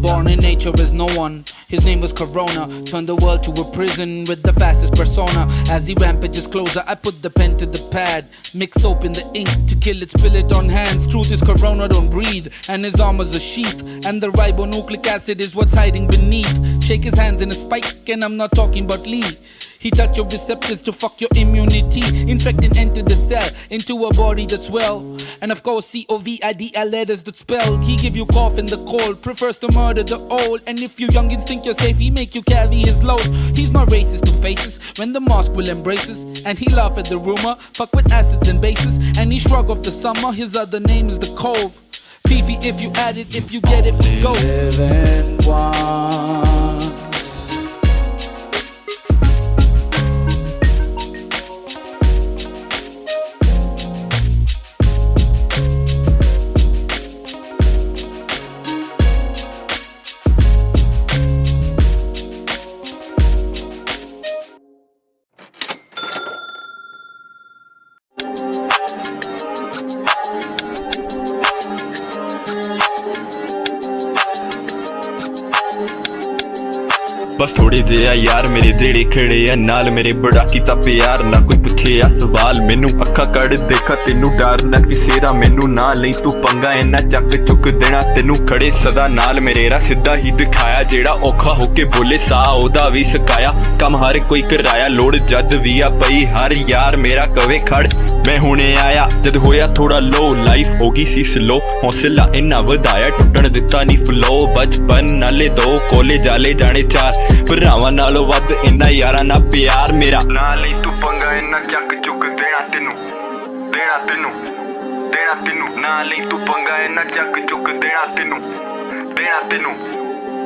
Born in nature as no one. His name was Corona. Turned the world to a prison with the fastest persona. As he rampages closer, I put the pen to the pad. Mix soap in the ink to kill it, spill it on hands. Truth is Corona don't breathe, and his armor's a sheath. And the ribonucleic acid is what's hiding beneath. Shake his hands in a spike, and I'm not talking about Lee. He touch your receptors to fuck your immunity. Infect and enter the cell into a body that's well. And of course COVID letters that spell. He give you cough in the cold, prefers to murder the old. And if you youngins think you're safe, he make you carry his load. He's not racist to faces when the mask will embrace us. And he laugh at the rumor, fuck with acids and bases. And he shrug off the summer, his other name is the Cove. Fifi, if you add it, if you get it, we go. Live in once. बस थोड़े जे आ यार मेरे जेड़े खड़े आ नाल मेरे बड़ा कीता प्यार ना कोई पुछे आ सवाल मैनू अखा कड़ देखा तेनू डर ना किसे दा मैनू ना लई तू पंगा इन्ना चक चुक देना तेनू खड़े सदा नाल मेरे रा सीधा ही दिखाया जेड़ा औखा होके बोले सा ओदा भी सकाया कम हर कोई कराया लोड़ जद भी आ पई हर यार मेरा कवे खड़ मैं हुणे आया जद होया थोड़ा लो लाइफ होगी सी स्लो हौसला इन्ना वधाया टुटण दिता नी फ्लो बचपन नाले दो कॉलेज आले जाने चार भरावां नालों वध इन्ना यारां ना प्यार मेरा ना लई तू पंगा इन्ना चक चुक देना तेनू देना तेनू देना तेनू ना लई तू पंगा इन्ना चक चुक देना तेनू देना तेनू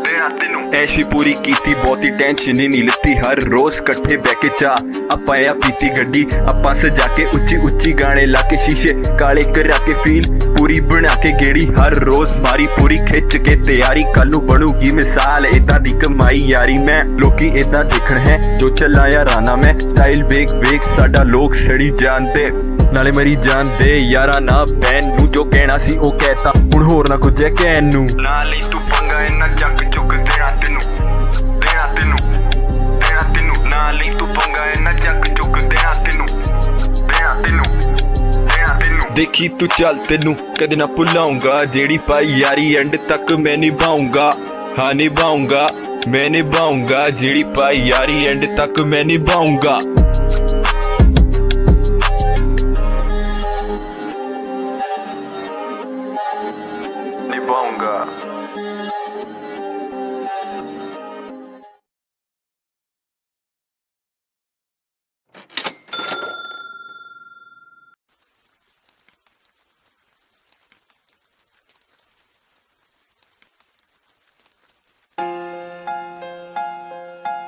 देना तेनू ऐसी पूरी कीती बहुती टेंशन ही नहीं लिती हर रोज कट्ठे बैके चा आपां या पीती गड्डी आपां सजा के उच्ची उच्ची गाने लाके शीशे काले करा के फील पूरी बना के गेड़ी हर रोज मारी पूरी खिच के तैयारी कलू बनूगी मिसाल इदा दी कमाई यारी मैं लोकी इदा देखण है जो चला याराना मैं स्टाइल बेक बेक साडा लोग सड़ी जानदे नाले मेरी जान दे यारा ना बैन नू जो कहना सी ओ कहता हुण होर ना कुछ कहन नू ना लई तू पंगा इन्ना चक चुक देना तेनू देना तेनू देना तेनू ना लई तू पंगा इन्ना चक चुक देना तेनू देना तेनू देना तेनू देखी तू चल तेनू कदे ना भुलाऊंगा जेड़ी पाई यारी एंड तक मैं निभाऊंगा हाँ निभाऊंगा मैं निभाऊंगा जेड़ी पाई यारी एंड तक मैं निभाऊंगा निभाऊंगा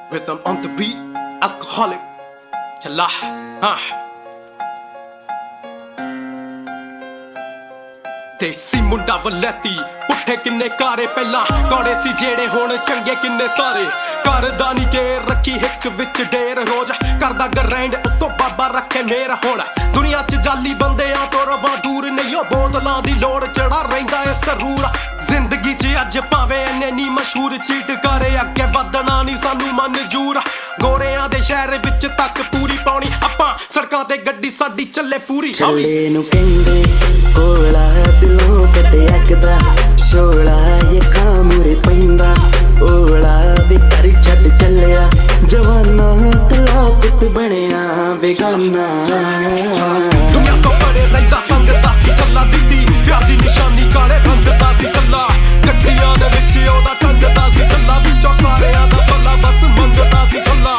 Rhythm on the beat, alcoholic. Chala, देसी मुंडा वलैती पुट्ठे किन्ने कारे पहला कौड़े सी जेड़े होण चंगे किन्ने सारे करदा नी के रखी हिक विच डेर रोज करदा ग्रैंड उत्तों बाबा रखे नेर होण दुनिया च जाली बंदे आ तो रवा दूर नहीं हो बोतलां दी लोड़ चढ़ा रहिंदा ए सरूर जिंदगी च अज भावे इन्ने नी मशहूर चीट करे अगे वधना नी सानू मंजूर गोरियां दे शहर विच तक पूरी पाउणी आपां सड़कां ते गड्डी साडी चले पूरी चले नू कहंदे कोला दिलों कटे अकदा शोला ये खामुरे पैंदा ओला वे कर छड़ चलिया जवाना कला पुत बनिया बेगाना दुनिया तो बड़े रहिंदा संगदा सी चला दित्ती प्यार दी निशानी काले रंग दा सी चला गड्डियां दे विच ओदा टंगदा सी चला विचों सारेयां दा भला बस मंगदा सी चला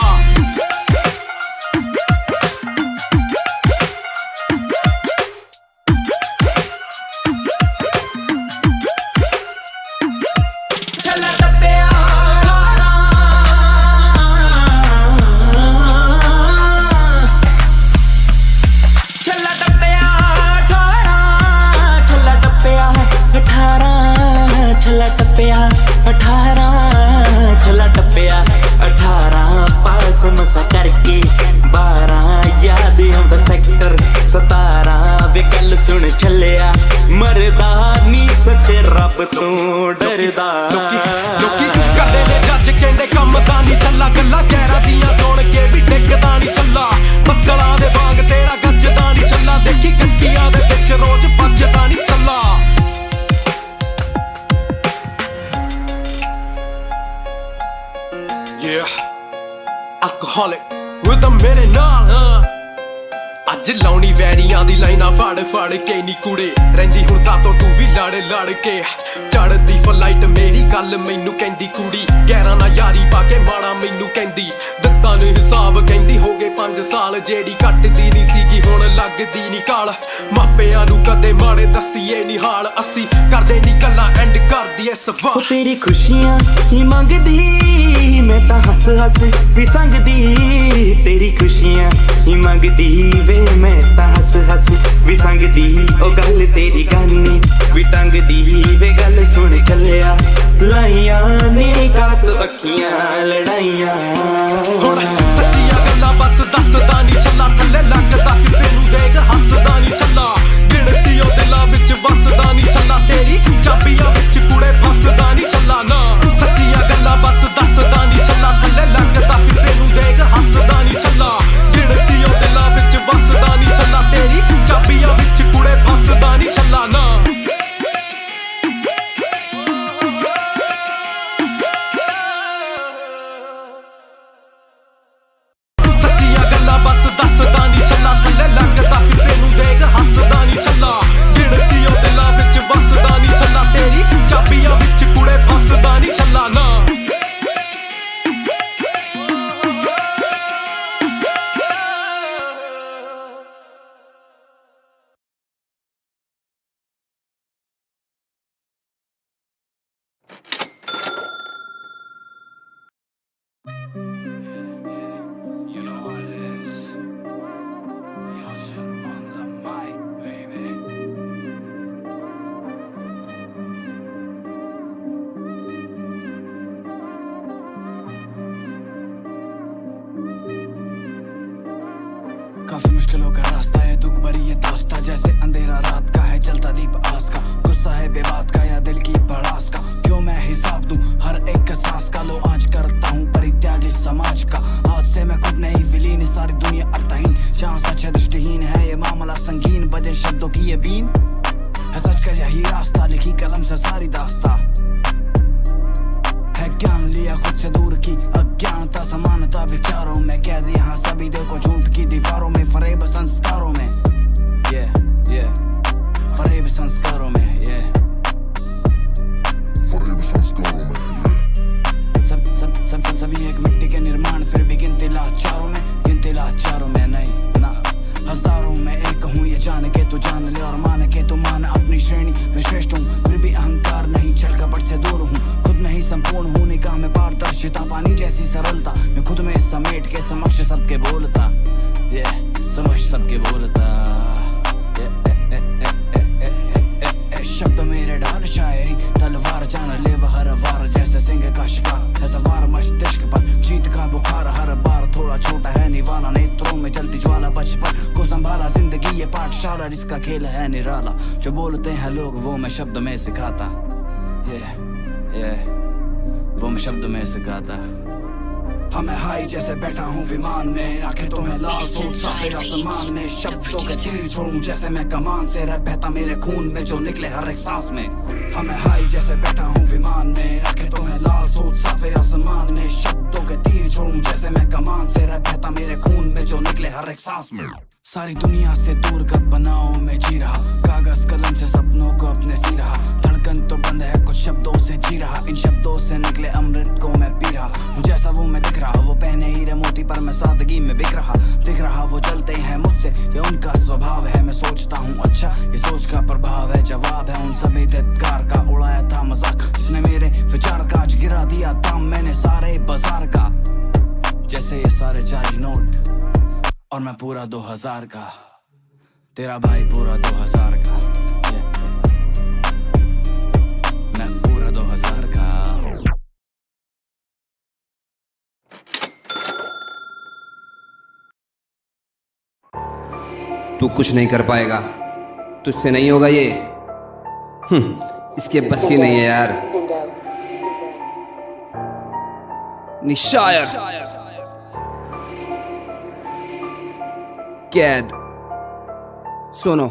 मसा करके 12 याद आंदा सेक्टर 17 वे गल सुन छलिया मरदा नी सच्चे रब तो डरदा लोकी करदे ने जज कहंदे कम दा नी चला गल्ला गैरा दियां सुन के भी डिगदा नी चला बदलां दे वांग तेरा गजदा नी चला देखी गड्डियां दे विच रोज भजदा नी चला alcoholic rhythm मेरे नाल अज लाउनी वैरियां दी लाइनां फड़ फड़ के नी कुड़े रहिंदी हुण का तो तू भी लड़ लड़ के चढ़दी फ्लाइट मेरी गल मैनू कहंदी कुड़ी गैरां ना यारी पाके माड़ा मैनू कहंदी दत्तां ने हिसाब कहंदी हो गए 5 साल जेड़ी कटदी नी सीगी हुण लगदी नी काल मापियां नू कदे माड़े दसीए नी हाल असी करदे नी गल्लां एंड करदी ऐ सवाल तेरी खुशियां ही मंगदी मैं तां हस हस भी संगदी तेरी खुशियां ही मंगदी वे मैं तां हस हस भी संगदी ओ गल तेरी गानी भी टंगदी वे गल सुन चलिया लाइयां नी कात अखियां लड़ाइयां सच्चियां गल्लां बस दसदा नी चला थल्ले लगदा किसे नू देख हसदा नी चला गिणती ओ दिलां विच वसदा नी चला तेरी चाबियां विच कुड़े फसदा नी चला ना सच्चियां गल्लां बस दसदा नी चला बातों की ये बीम है सच का यही रास्ता, लिखी कलम से सारी दास्ता है ज्ञान लिया खुद से दूर की अज्ञानता, समानता विचारों में कैद यहाँ सभी देखो झूठ की दीवारों में, फरेब संस्कारों में फरेब संस्कारों में सभी एक मिट्टी के निर्माण, फिर भी गिनते लाचारों में नहीं ना, हजारों में एक हूँ ये जान के तू जान ले और मान के तू मान, अपनी श्रेणी में श्रेष्ठ हूँ फिर भी अहंकार नहीं, छल कपट से दूर हूँ, खुद में ही संपूर्ण हूँ, निगाह में पारदर्शिता, पानी जैसी सरलता, मैं खुद में समेट के समक्ष सबके बोलता, समक्ष सबके बोलता, शब्द मेरे ढाल शायरी तलवार जान ले हर वार, जैसे सिंह का शिकार है सवार मस्तिष्क पर, जीत का बुखार हर बार, थोड़ा छोटा है निवाला, नेत्रों में जलती ज्वाला, बचपन को संभाला, जिंदगी ये पाठशाला जिसका खेल है निराला, जो बोलते हैं लोग वो मैं शब्द में सिखाता, वो मैं शब्द में सिखाता। हमें हाई जैसे बैठा हूँ विमान में, आंखें तो है लाल सोच साफे आसमान में, शब्दों के तीर छोड़ूं जैसे मैं कमान से, रह बहता मेरे खून में जो निकले हर एक सांस में। हमें हाई जैसे बैठा हूँ विमान में, आंखें तो है लाल सोच साफे आसमान में, शब्दों के तीर छोड़ूं जैसे मैं कमान से, रह बहता मेरे खून में जो निकले हर एक सांस में। सारी दुनिया से दूर कल्पनाओं में जी रहा, कागज कलम से सपनों को अपने सी रहा, धड़कन तो बंद है कुछ शब्दों से जी रहा, इन शब्दों से निकले अमृत को मैं पी रहा हूँ, जैसा वो मैं दिख रहा, वो पहने हीरे मोती पर मैं सादगी में बिक रहा, दिख रहा वो जलते हैं मुझसे, ये उनका स्वभाव है, मैं सोचता हूँ अच्छा ये सोच का प्रभाव है, जवाब है उन सभी धिक्कार का, उड़ाया था मजाक जिसने मेरे विचार का, आज गिरा दिया दाम मैंने सारे बाजार का, जैसे ये सारे जाली नोट और मैं पूरा 2000 का, तेरा भाई पूरा 2000 का, मैं पूरा 2000 का। तू कुछ नहीं कर पाएगा, तुझसे नहीं होगा ये, इसके बस की नहीं है यार। निशायर कैद सुनो,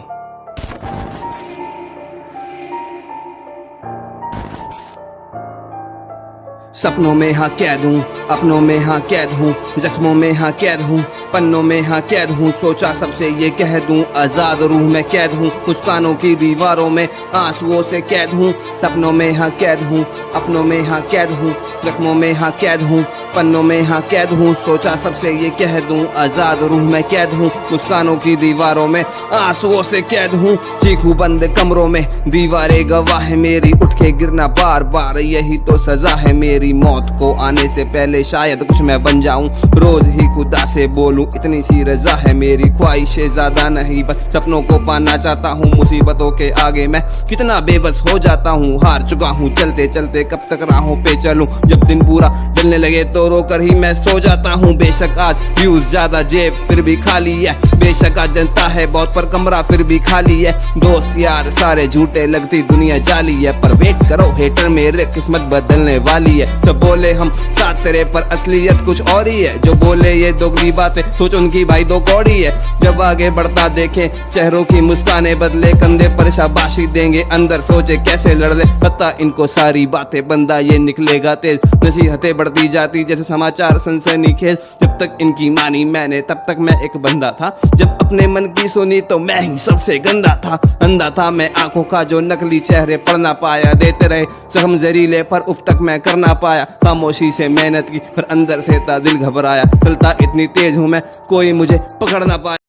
सपनों में हाँ कैद हूँ, अपनों में हाँ कैद हूँ, जख्मों में हाँ कैद हूँ, पन्नों में हाँ कैद हूँ, सोचा सबसे ये कह दूँ आजाद रूह में कैद हूँ, मुस्कानों की दीवारों में आंसुओं से कैद हूँ, सपनों में हाँ कैद हूँ, अपनों में हाँ कैद हूँ, जख्मों में हाँ कैद हूँ, पन्नों में हाँ कैद हूँ, सोचा सबसे ये कह दूँ आजाद रूह में कैद हूँ, मुस्कानों की दीवारों में आंसुओं से कैद हूँ, चीखूं बंद कमरों में दीवारें गवाह है मेरी, उठ के गिरना बार बार यही तो सजा है मेरी, मौत को आने से पहले शायद कुछ मैं बन जाऊं, रोज ही खुदा से बोलूं इतनी सी रजा है मेरी, ख्वाहिशें ज्यादा नहीं बस सपनों को पाना चाहता हूँ, मुसीबतों के आगे मैं कितना बेबस हो जाता हूँ, हार चुका हूँ चलते चलते कब तक राहों पे चलूं, जब दिन पूरा ढलने लगे तो रोकर ही मैं सो जाता हूँ, बेशक आज व्यूज ज्यादा जेब फिर भी खाली है, बेशक आज जनता है बहुत पर कमरा फिर भी खाली है, दोस्त यार सारे झूठे लगती दुनिया जाली है, पर वेट करो हेटर मेरे किस्मत बदलने वाली है, तो बोले हम साथ तेरे पर असलियत कुछ और ही है, जो बोले ये दोगली बातें सोच उनकी भाई दो कौड़ी है, जब आगे बढ़ता देखे चेहरों की मुस्काने बदले, कंधे पर शाबाशी देंगे अंदर सोचे कैसे लड़ ले, पता इनको सारी बातें बंदा ये निकलेगा तेज, नसीहतें बढ़ती जाती जैसे समाचार सनसनीखेज, जब तक इनकी मानी मैंने तब तक मैं एक बंदा था, जब अपने मन की सुनी तो मैं ही सबसे गंदा था, अंधा था मैं आंखों का जो नकली चेहरे पढ़ ना पाया, देते रहे जख्म जहरीले पर अब तक मैं कर ना पाया, खामोशी से मेहनत की पर अंदर से था दिल घबराया, चलता इतनी तेज हूँ मैं कोई मुझे पकड़ ना पाया।